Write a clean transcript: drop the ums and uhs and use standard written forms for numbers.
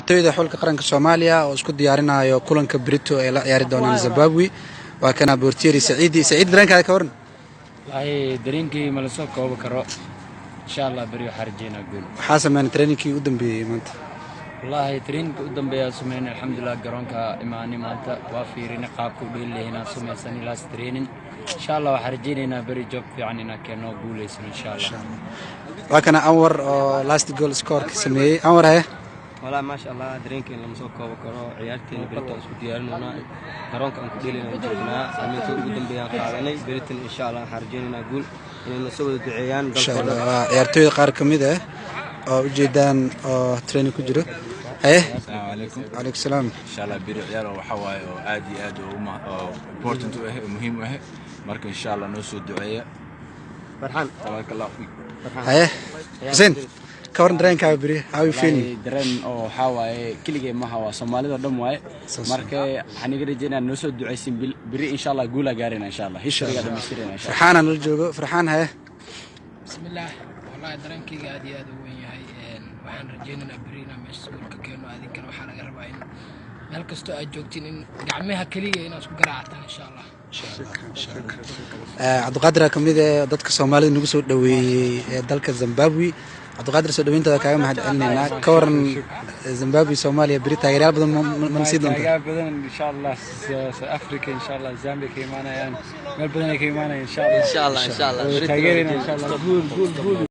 ciyaartoyda xulka qaranka Soomaaliya oo isku diyaarinayo kulanka Brito ee la ciyaari doona Zimbabwe waa kana Bortieri Saciid dareenka ka waran ay dareenkii ma la soo koobo karo insha Allah bari waxa rajayna gool waxa sameeyay trainingkii u dambeeyay maanta wallahi trainingkii u dambeeyay sameeyay alxamdulillah garoonka imaani maanta waa fiirina qaabku dheelayna sameeysan last training insha Allah waxa rajaynayna bari job fiican ina keeno guuleysan insha Allah waa kana Anwar oo last goal score ka sameeyay Anwar hay والله ما شاء الله درينكين لما سو كوبو كرو عيارتين بريتو اسku diyaarinayna garoonka aan ku dheelayna joognaa sameeyto ugu dambeeyaan qaadanay baritin insha Allah harjeynina guul inay soo wada duceeyaan dalka ciyaartoyda qaar kamid ah oo u jeedaan oo training ku jiro السلام عليكم. عليكم السلام. إن شاء الله بيرو عيال وحواي وعادي important ومهم مركز إن شاء الله نوصل دعية. فرحان. تبارك الله فيك. فرحان. زين. كورن درين كابري. How you feeling? درين أو حواي كل جيم ما هو Soomaali ضد واي. مركز حنقدر جينا نوصل دعية بري إن شاء الله جولا جارينا إن شاء الله. هيش رجال مسترينا إن شاء الله. فرحان نرجو فرحان هاي. بسم الله والله درين كي قاعد وين هاي waxaan rajaynaynaa bariina meesha goolka keeno adinkana waxaa laga rabaa in meel kasto aad joogtiin in gacmaha kaliya inaad isku garaactaan insha Allah Cabdiqaadir kamid ah dadka Soomaalida nagu soo dhaweeyay ee dalka Zimbabwe Cabdiqaadir soo dhaweyntada kaaga mahad celinayna ka waran Zimbabwe Soomaaliya bari taageerayaal badan ma sii doontaa taageerayaal badan insha Allah South Africa insha Allah Zambia ka imaanayaan meel badan ay ka imaanayaan insha Allah insha Allah taageerina insha Allah gool